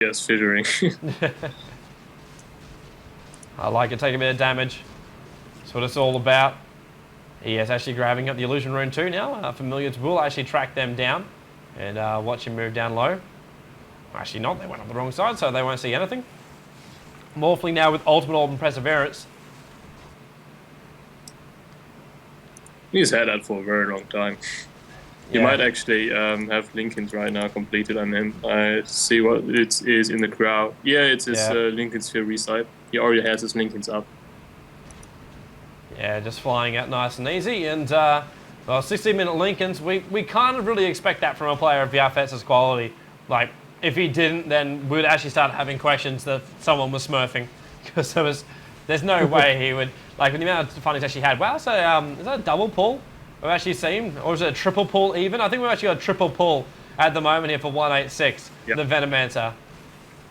Yes, figuring. I like it, take a bit of damage. That's what it's all about. He is actually grabbing up the illusion rune too now. Familiars will actually track them down and watch him move down low. Actually not, they went up the wrong side, so they won't see anything. Morphling now with ultimate orb and perseverance. He's had that for a very long time. Yeah. You might actually have Lincoln's right now completed on him. I see what it is in the crowd. Yeah, it's his Lincoln Sphere resight. He already has his Lincolns up. Yeah, just flying out nice and easy. And, well, 60-minute Lincolns, we can't really expect that from a player of Yafetz's quality. Like, if he didn't, then we'd actually start having questions that someone was smurfing. Because there's no way he would, like, with the amount of fun he's actually had. Wow, so is that a double pull we've actually seen? Or is it a triple pull even? I think we've actually got a triple pull at the moment here for 186, the Venomancer.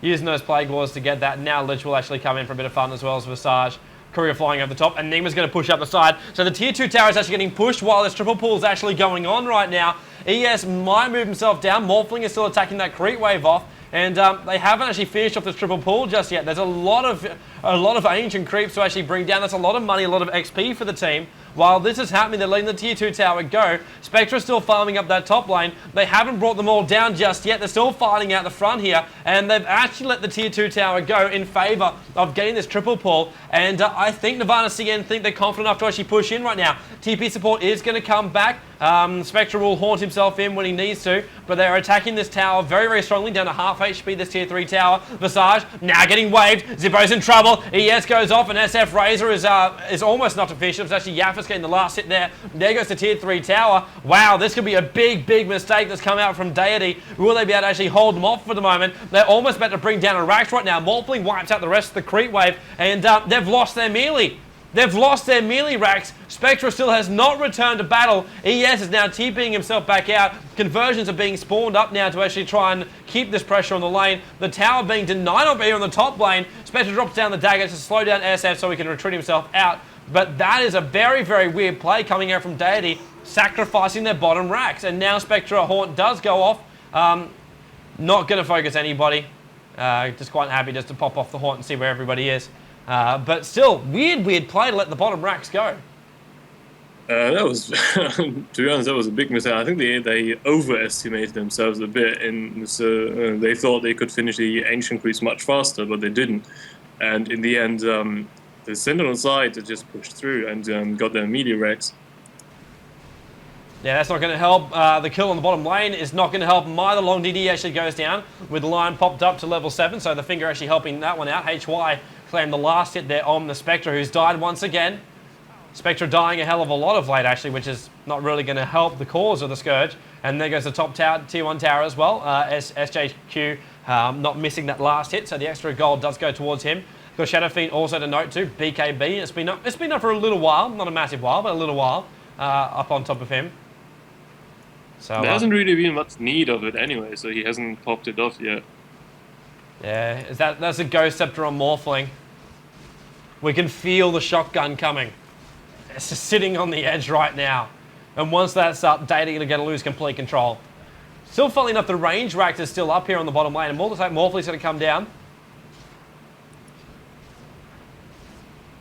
Using those Plague Wars to get that. Now Lich will actually come in for a bit of fun as well as Visage. Courier flying over the top, and Nigma's going to push up the side. So the tier 2 tower is actually getting pushed while this triple pull is actually going on right now. ES might move himself down. Morphling is still attacking that creep wave off. And they haven't actually finished off this triple pull just yet. There's a lot of ancient creeps to actually bring down. That's a lot of money, a lot of XP for the team. While this is happening, they're letting the tier 2 tower go. Spectra's still farming up that top lane. They haven't brought them all down just yet. They're still fighting out the front here. And they've actually let the tier 2 tower go in favour of getting this triple pull. And I think Nirvana.CN think they're confident enough to actually push in right now. TP support is going to come back. Spectre will haunt himself in when he needs to. But they're attacking this tower very, very strongly. Down to half HP, this tier 3 tower. Visage now getting waved. Zippo's in trouble. ES goes off, and SF Razor is almost not efficient. It's actually Yaffa's getting the last hit there. There goes the tier 3 tower. Wow, this could be a big, big mistake that's come out from Deity. Will they be able to actually hold them off for the moment? They're almost about to bring down a Rax right now. Morphling wipes out the rest of the creep wave, and they've lost their melee. They've lost their melee racks. Spectra still has not returned to battle. ES is now TPing himself back out. Conversions are being spawned up now to actually try and keep this pressure on the lane. The tower being denied on being on the top lane. Spectra drops down the dagger to slow down SF so he can retreat himself out. But that is a very, very weird play coming out from Deity, sacrificing their bottom racks. And now Spectra Haunt does go off. Not going to focus anybody. Just quite happy just to pop off the Haunt and see where everybody is. But still, weird play to let the bottom racks go. That was, to be honest, that was a big mistake. I think they overestimated themselves a bit, and so they thought they could finish the ancient creeps much faster, but they didn't. And in the end, the Sentinel side just pushed through and got their melee wrecks. Yeah, that's not going to help. The kill on the bottom lane is not going to help. Either. Long DD actually goes down with the line popped up to level 7, so the finger actually helping that one out. HY claimed the last hit there on the Spectre, who's died once again. Spectre dying a hell of a lot of late, actually, which is not really going to help the cause of the Scourge. And there goes the top tower, tier 1 tower as well. SJQ not missing that last hit, so the extra gold does go towards him. Got Shadow Fiend also to note too. BKB, it's been up for a little while, not a massive while, but a little while, up on top of him. So there hasn't really been much need of it anyway, so he hasn't popped it off yet. Yeah, that's a Ghost Scepter on Morphling. We can feel the shotgun coming. It's just sitting on the edge right now. And once that's up, Deity going to lose complete control. Still, funnily enough, the range rack is still up here on the bottom lane, and more looks like Morphling's going to come down.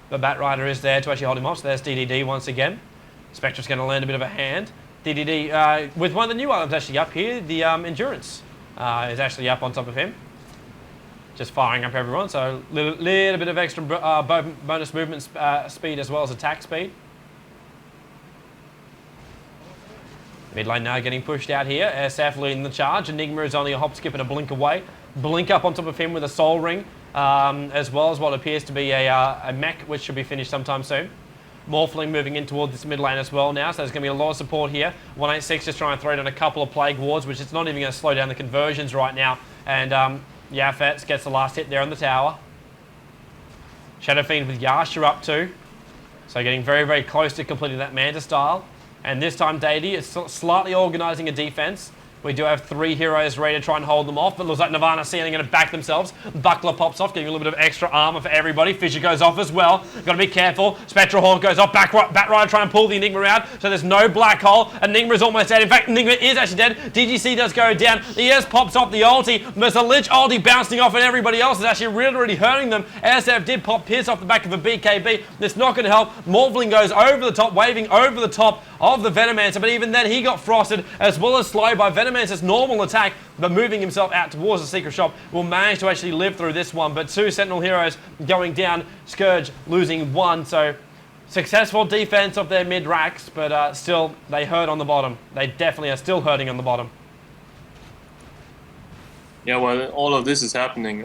But Bat Rider is there to actually hold him off, so there's DDD once again. Spectre's going to land a bit of a hand. DDD, with one of the new items actually up here, the Endurance is actually up on top of him. Just firing up everyone, so a little bit of extra bonus movement speed as well as attack speed. Mid lane now getting pushed out here. SF leading the charge. Enigma is only a hop, skip, and a blink away. Blink up on top of him with a soul ring, as well as what appears to be a mech, which should be finished sometime soon. Morphling moving in towards this mid lane as well now, so there's going to be a lot of support here. 186 just trying to throw down a couple of Plague Wards, which is not even going to slow down the conversions right now. And Yafets gets the last hit there on the tower. Shadow Fiend with Yasha up too. So getting very, very close to completing that Manta style. And this time Deity is slightly organising a defense. We do have 3 heroes ready to try and hold them off, but looks like Nirvana.CN are going to back themselves. Buckler pops off, getting a little bit of extra armor for everybody. Fissure goes off as well. Got to be careful. Spectral Hawk goes off. Batrider trying to pull the Enigma out, so there's no black hole. Enigma is almost dead. In fact, Enigma is actually dead. DGC does go down. ES pops off the ulti. There's a Lich ulti bouncing off, and everybody else is actually really hurting them. SF did pop Pierce off the back of a BKB. It's not going to help. Morphling goes over the top, waving over the top of the Venomancer, but even then he got frosted, as well as slowed by Venomancer's normal attack, but moving himself out towards the secret shop will manage to actually live through this one. But 2 Sentinel heroes going down, Scourge losing 1, so successful defense of their mid racks, but still they hurt on the bottom. They definitely are still hurting on the bottom. Yeah, well, all of this is happening.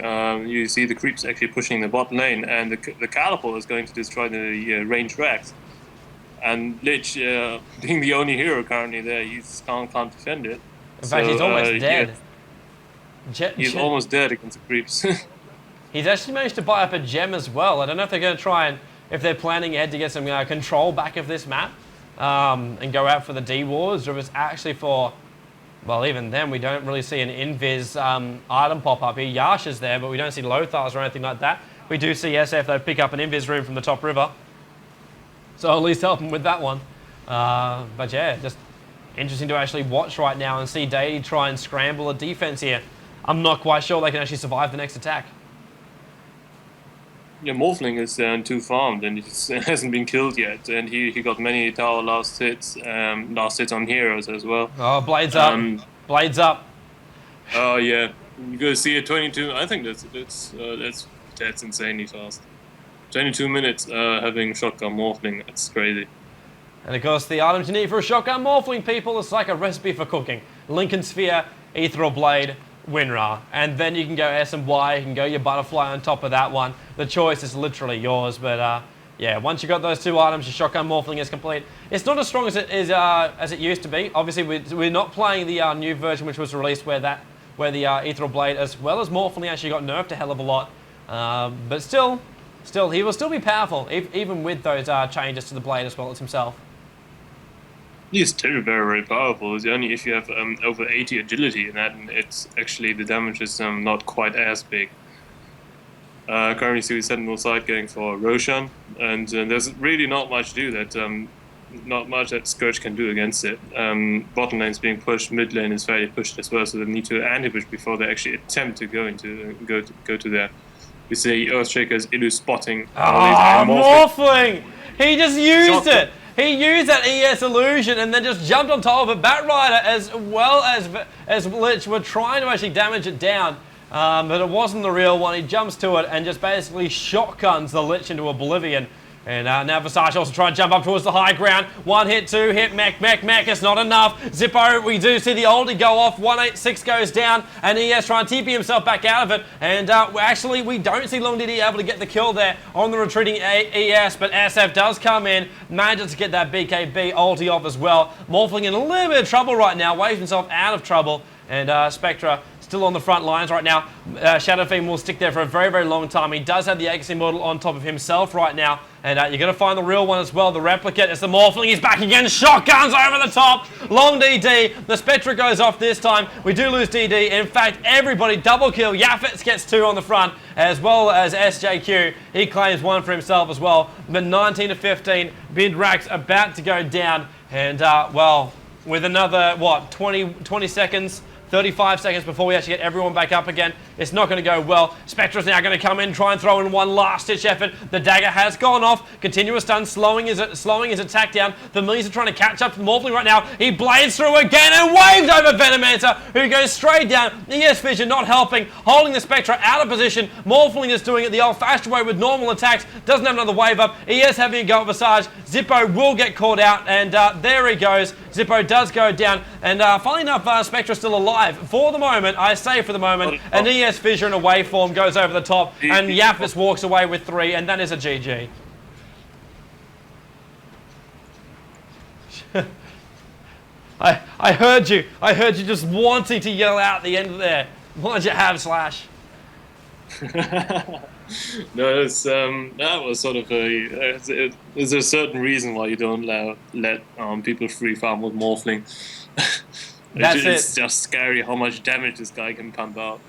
You see the creeps actually pushing the bot lane, and the catapult is going to destroy the range racks. And Lich, being the only hero currently there, he can't defend it. In fact, he's almost dead. Yeah, he's almost dead against the creeps. He's actually managed to buy up a gem as well. I don't know if they're going to try and, if they're planning ahead to get some control back of this map and go out for the D-Wars, or if it's actually for, well, even then, we don't really see an Invis item pop up here. Yash is there, but we don't see Lothars or anything like that. We do see SF, though, pick up an Invis room from the top river. So at least help him with that one. But yeah, just interesting to actually watch right now and see Deity try and scramble a defense here. I'm not quite sure they can actually survive the next attack. Yeah, Morphling is 2 farmed and he hasn't been killed yet, and he got many tower last hits on heroes as well. Oh, Blades up. Blades up. Oh yeah, you're gonna see a 22. I think that's insanely fast. 22 minutes having shotgun Morphling. That's crazy. And of course, the items you need for a shotgun Morphling, people, it's like a recipe for cooking. Lincoln Sphere, Ethereal Blade, Winra. And then you can go S and Y, you can go your Butterfly on top of that one. The choice is literally yours, but yeah, once you've got those 2 items, your shotgun Morphling is complete. It's not as strong as it used to be. Obviously, we're not playing the new version which was released where the Ethereal Blade as well as Morphling actually got nerfed a hell of a lot. But still, he will still be powerful, even with those changes to the blade as well as himself. He's still very powerful. It's only if you have over 80 agility, and it's actually the damage is not quite as big. Currently see Sentinel side going for Roshan, and there's really not much to do not much that Scourge can do against it. Bottom lane's being pushed, mid lane is fairly pushed as well, so they need to anti-push before they actually attempt to go to there. We see Earthshaker's Illu spotting. Morphling! He just used it! He used that ES illusion and then just jumped on top of a Batrider as well as Lich were trying to actually damage it down. But it wasn't the real one. He jumps to it and just basically shotguns the Lich into oblivion. And now Visage also trying to jump up towards the high ground. 1 hit, 2 hit, mech, it's not enough. Zippo, we do see the ulti go off. 186 goes down, and ES trying to TP himself back out of it. And actually, we don't see Long DD able to get the kill there on the retreating ES, but SF does come in, manages to get that BKB ulti off as well. Morphling in a little bit of trouble right now, waves himself out of trouble, and Spectra still on the front lines right now. Shadow Fiend will stick there for a very long time. He does have the Agency model on top of himself right now. And you're going to find the real one as well, the replicate. It's the Morphling. He's back again. Shotguns over the top. Long DD. The Spectra goes off this time. We do lose DD. In fact, everybody double kill. Yafets gets 2 on the front, as well as SJQ. He claims 1 for himself as well. But 19 to 15. Mid racks about to go down. And, well, with another, what, 20 seconds, 35 seconds before we actually get everyone back up again. It's not going to go well. Spectra's now going to come in, try and throw in one last-ditch effort. The dagger has gone off. Continuous stun, slowing his attack down. The Familiars are trying to catch up to Morphling right now. He blades through again and waves over Venomancer, who goes straight down. ES Fissure not helping, holding the Spectra out of position. Morphling is doing it the old-fashioned way with normal attacks. Doesn't have another wave up. ES having a go at Visage. Zippo will get caught out, and there he goes. Zippo does go down, and funnily enough, Spectra's still alive. For the moment, I say for the moment, an ES Fissure in a waveform goes over the top, and Yapis walks away with 3, and that is a GG. I heard you. I heard you just wanting to yell out at the end of there. What did you have, Slash? No, it's, that was sort of there's a certain reason why you don't let people free farm with Morphling. It's just scary how much damage this guy can pump out.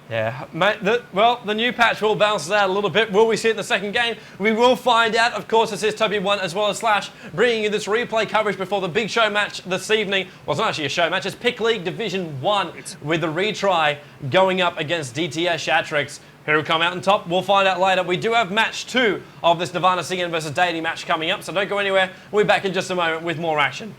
Yeah, mate, the new patch will balance out a little bit. Will we see it in the second game? We will find out. Of course, this is Tobi1 as well as Slash, bringing you this replay coverage before the big show match this evening. Well, it's not actually a show match, it's Pick League Division 1 with the retry going up against DTS Shatrix. Who will come out on top? We'll find out later. We do have match 2 of this Nirvana.CN versus Deity match coming up, so don't go anywhere. We'll be back in just a moment with more action.